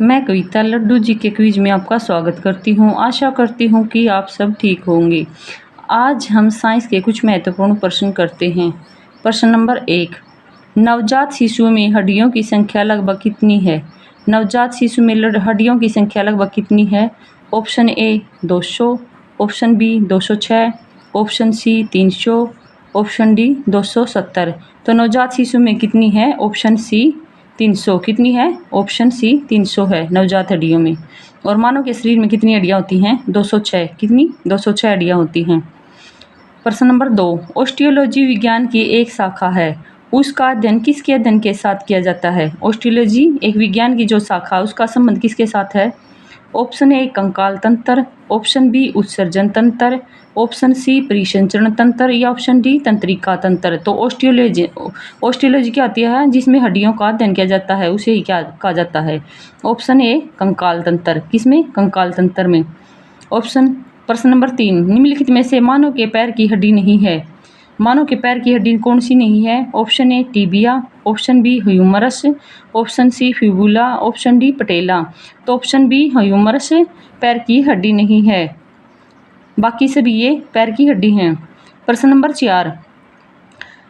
मैं कविता लड्डू जी के क्विज में आपका स्वागत करती हूँ। आशा करती हूँ कि आप सब ठीक होंगे। आज हम साइंस के कुछ महत्वपूर्ण प्रश्न करते हैं। प्रश्न नंबर 1, नवजात शिशु में हड्डियों की संख्या लगभग कितनी है? नवजात शिशु में हड्डियों की संख्या लगभग कितनी है? Option A 200, option B 206, option C 300, option D 270। तो नवजात शिशु में कितनी है? Option C 300। कितनी है? ऑप्शन सी 300 है नवजात हड्डियों में। और मानव के शरीर में कितनी हड्डियाँ होती हैं? 206। कितनी? 206 हड्डियाँ होती हैं। प्रश्न नंबर 2, ऑस्टियोलॉजी विज्ञान की एक शाखा है, उसका अध्ययन किसके अध्ययन के साथ किया जाता है? ऑस्टियोलॉजी एक विज्ञान की जो शाखा है उसका संबंध किसके साथ है? ऑप्शन ए कंकाल तंत्र, ऑप्शन बी उत्सर्जन तंत्र, ऑप्शन सी परिसंचरण तंत्र या ऑप्शन डी तंत्रिका तंत्र। तो ऑस्टियोलॉजी क्या होती है? जिसमें हड्डियों का अध्ययन किया जाता है उसे ही क्या कहा जाता है? ऑप्शन ए कंकाल तंत्र। किसमें? कंकाल तंत्र में। प्रश्न नंबर 3, निम्नलिखित में से मानव के पैर की हड्डी नहीं है। मानव के पैर की हड्डी कौन सी नहीं है? Option A tibia, option B humerus, option C fibula, option D patella. तो ऑप्शन बी ह्यूमरस पैर की हड्डी नहीं है, बाकी सभी ये पैर की हड्डी हैं। प्रश्न नंबर 4,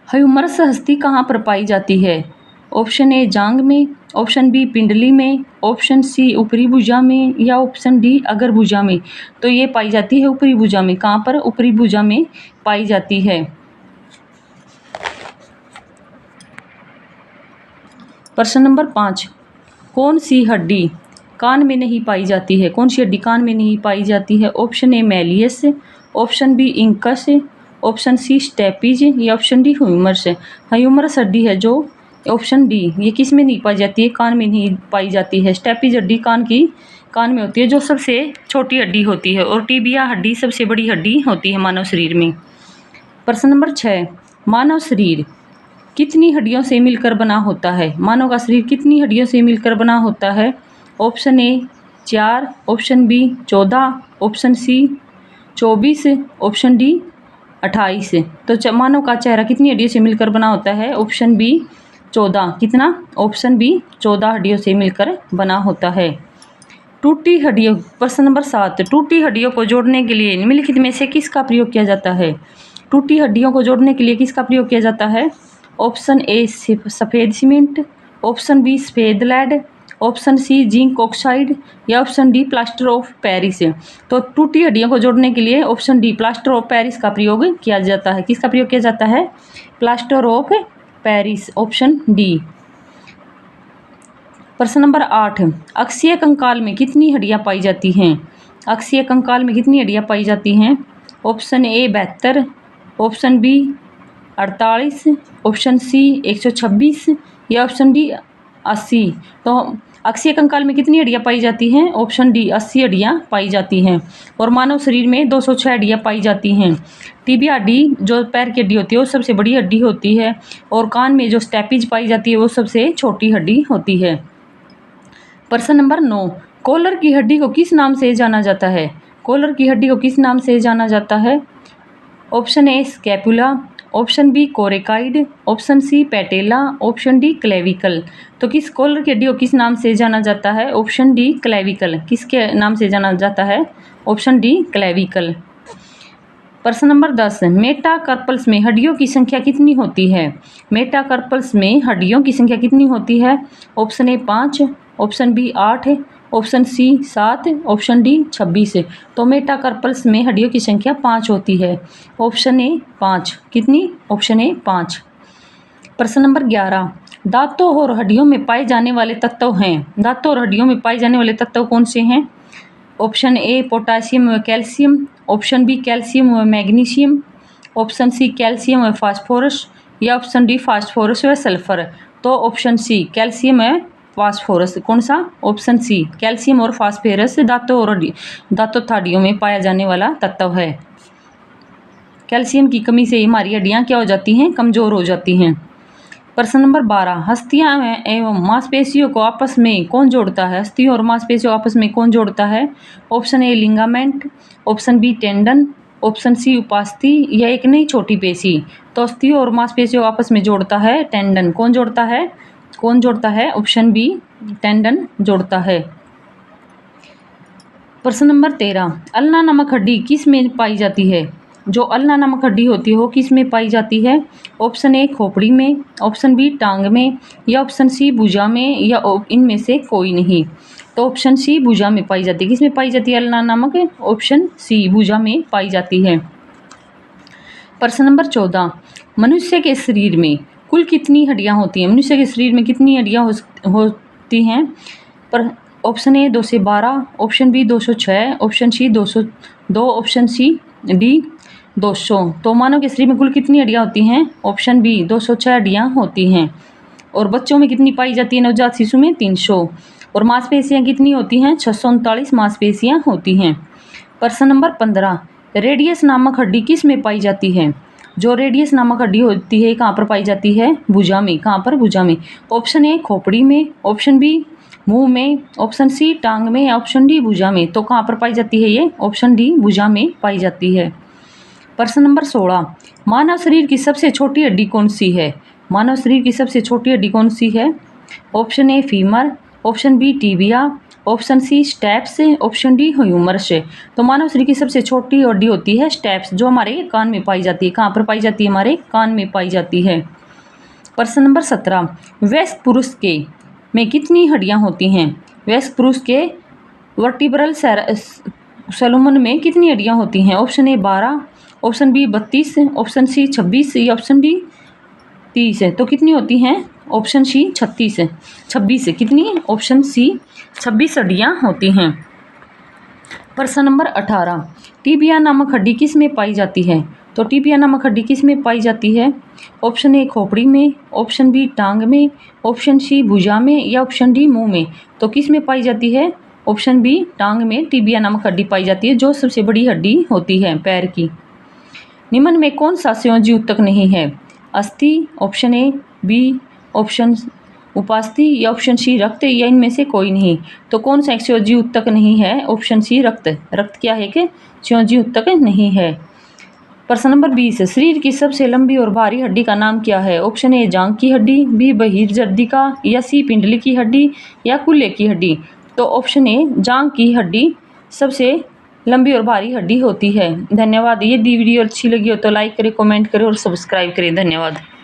ह्यूमरस हस्ती कहाँ पर पाई जाती है? ऑप्शन ए जांघ में, ऑप्शन बी पिंडली में, ऑप्शन सी ऊपरी भुजा में या ऑप्शन डी अगर भुजा में। तो ये पाई जाती है ऊपरी भुजा में। कहाँ पर? ऊपरी भुजा में पाई जाती है। प्रश्न नंबर 5, कौन सी हड्डी कान में नहीं पाई जाती है? कौन सी हड्डी कान में नहीं पाई जाती है? Option A malleus, option B incus, option C stapes या ऑप्शन डी ह्यूमरस। ह्यूमरस हड्डी है जो ऑप्शन डी, ये किस में नहीं पाई जाती है? कान में नहीं पाई जाती है। स्टेपीज हड्डी कान में होती है जो सबसे छोटी हड्डी होती है, और टीबिया हड्डी सबसे बड़ी हड्डी होती है मानव शरीर में। प्रश्न नंबर 6, मानव शरीर कितनी हड्डियों से मिलकर बना होता है? मानव का शरीर कितनी हड्डियों से मिलकर बना होता है? Option A 4, option B 14, option C 24, option D 28। तो मानव का चेहरा कितनी हड्डियों से मिलकर बना होता है? Option B 14। कितना? ऑप्शन बी 14 हड्डियों से मिलकर बना होता है। टूटी हड्डियों। प्रश्न नंबर 7, टूटी हड्डियों को जोड़ने के लिए निम्नलिखित में से किसका प्रयोग किया जाता है? टूटी हड्डियों को जोड़ने के लिए किसका प्रयोग किया जाता है? ऑप्शन ए सफ़ेद सीमेंट, ऑप्शन बी सफ़ेद lead, option C zinc oxide या option D plaster of Paris. तो टूटी हड्डियों को जोड़ने के लिए option D plaster of Paris का प्रयोग किया जाता है। किसका प्रयोग किया जाता है? Plaster of Paris, option D. प्रश्न नंबर 8, अक्षीय कंकाल में कितनी हड्डियां पाई जाती हैं? अक्षीय कंकाल में कितनी हड्डियां पाई जाती हैं? Option A 72, option B 48, option C 126 या ऑप्शन डी 80। तो अक्षीय कंकाल में कितनी हड्डियां पाई जाती हैं? ऑप्शन डी 80 हड्डियां पाई जाती हैं। और मानव शरीर में 206 हड्डियां पाई जाती हैं। टीबिया हड्डी जो पैर की हड्डी होती है वो सबसे बड़ी हड्डी होती है, और कान में जो स्टेपीज पाई जाती है वो सबसे छोटी हड्डी होती है। प्रश्न नंबर 9, कॉलर की हड्डी को किस नाम से जाना जाता है? कॉलर की हड्डी को किस नाम से जाना जाता है? Option A scapula, option B coracoid, option C patella, option D clavicle. तो किस कॉलर की हड्डी को किस नाम से जाना जाता है? Option D clavicle. किसके नाम से जाना जाता है? Option D clavicle. प्रश्न नंबर 10, मेटाकार्पल्स में हड्डियों की संख्या कितनी होती है? मेटाकार्पल्स में हड्डियों की संख्या कितनी होती है? Option A 5, option B 8, option C 7, option D 26। तो मेटाकार्पल्स में हड्डियों की संख्या 5 होती है। Option A 5। कितनी? Option A 5। प्रश्न नंबर 11, दांतों और हड्डियों में पाए जाने वाले तत्व हैं। दांतों और हड्डियों में पाए जाने वाले तत्व कौन से हैं? ऑप्शन ए पोटासियम व कैल्शियम, ऑप्शन बी कैल्शियम व मैग्नीशियम, ऑप्शन सी कैल्शियम व फास्फोरस या ऑप्शन डी फास्फोरस व सल्फर। तो ऑप्शन सी कैल्शियम व फास्फोरस। कौन सा? ऑप्शन सी कैल्शियम और फास्फोरस दांतों तथा हड्डियों में पाया जाने वाला तत्व है। कैल्शियम की कमी से हमारी हड्डियां क्या हो जाती हैं? कमजोर हो जाती हैं। प्रश्न नंबर 12, हस्तियां एवं मांसपेशियों को आपस में कौन जोड़ता है? हस्तियों और मांसपेशियों आपस में कौन जोड़ता है? Option A ligament, option B tendon, option C उपास्थि या एक नई छोटी पेशी। तो हस्तियों और मांसपेशियों आपस में जोड़ता है टेंडन। कौन जोड़ता है? ऑप्शन बी टेंडन जोड़ता है। प्रश्न नंबर 13, अल्ना नमक हड्डी किस में पाई जाती है? जो अल्ना नमक हड्डी होती है वो किस में पाई जाती है? ऑप्शन ए खोपड़ी में, ऑप्शन बी टांग में, या ऑप्शन सी भुजा में, या इनमें से कोई नहीं। तो ऑप्शन सी भुजा में पाई जाती है। किस में पाई जाती है अल्ना नमक? ऑप्शन सी भुजा में पाई जाती है। प्रश्न नंबर 14, मनुष्य के शरीर में कुल कितनी हड्डियां होती हैं? मनुष्य के शरीर में कितनी हड्डियां होती हैं? पर ऑप्शन ए 2 से 12, option B 206, option C 202, option C D 200। तो मानव के शरीर में कुल कितनी हड्डियां होती हैं? ऑप्शन बी 206 हड्डियां होती हैं। और बच्चों में कितनी पाई जाती है? नवजात शिशु में 300। और मांसपेशियां कितनी होती हैं? 639 मांसपेशियां होती हैं। प्रश्न नंबर 15, रेडियस नामक हड्डी किस में पाई जाती है? जो रेडियस नामक हड्डी होती है कहाँ पर पाई जाती है? भुजा में। कहाँ पर? भुजा में। ऑप्शन ए खोपड़ी में, ऑप्शन बी मुंह में, ऑप्शन सी टांग में, या ऑप्शन डी भुजा में। तो कहाँ पर पाई जाती है ये? ऑप्शन डी भुजा में पाई जाती है। प्रश्न नंबर 16, मानव शरीर की सबसे छोटी हड्डी कौन सी है? मानव शरीर की सबसे छोटी हड्डी कौन सी है? Option A femur, option B tibia, option C stapes, option D humerus. तो मानव शरीर की सबसे छोटी हड्डी होती है स्टेप्स, जो हमारे कान में पाई जाती है। कहाँ पर पाई जाती है? हमारे कान में पाई जाती है। प्रश्न नंबर 17, वयस्क पुरुष के में कितनी हड्डियां होती हैं? वयस्क पुरुष के वर्टिब्रल सैलमन में कितनी हड्डियां होती हैं? Option A 12, option B 32, option C 26, या ऑप्शन डी 30 है। तो कितनी होती हैं? ऑप्शन सी 26 है। कितनी? ऑप्शन सी 26 हड्डियां होती हैं। प्रश्न नंबर 18, टीबिया नामक हड्डी किस में पाई जाती है? तो टीबिया नामक हड्डी किस में पाई जाती है? ऑप्शन ए खोपड़ी में, ऑप्शन बी टांग में, ऑप्शन सी भुजा में, या ऑप्शन डी मुंह में। तो किस में पाई जाती है? ऑप्शन बी टांग में टीबिया नामक हड्डी पाई जाती है, जो सबसे बड़ी हड्डी होती है पैर की। निम्न में कौन सा संयोजी ऊतक नहीं है? अस्थि, ऑप्शन ए, बी ऑप्शन उपास्थि, या ऑप्शन सी रक्त, या इनमें से कोई नहीं। तो कौन सा एक संयोजी ऊतक नहीं है? ऑप्शन सी रक्त। रक्त क्या है कि संयोजी ऊतक नहीं है। प्रश्न नंबर 20, शरीर की सबसे लंबी और भारी हड्डी का नाम क्या है? ऑप्शन ए जांघ की हड्डी, बी बहिर्जर्दिका, या सी पिंडली की हड्डी, या कूल्हे की हड्डी। तो ऑप्शन ए जांघ की हड्डी सबसे लंबी और भारी हड्डी होती है। धन्यवाद। यदि वीडियो अच्छी लगी हो तो लाइक करें, कमेंट करें और सब्सक्राइब करें। धन्यवाद।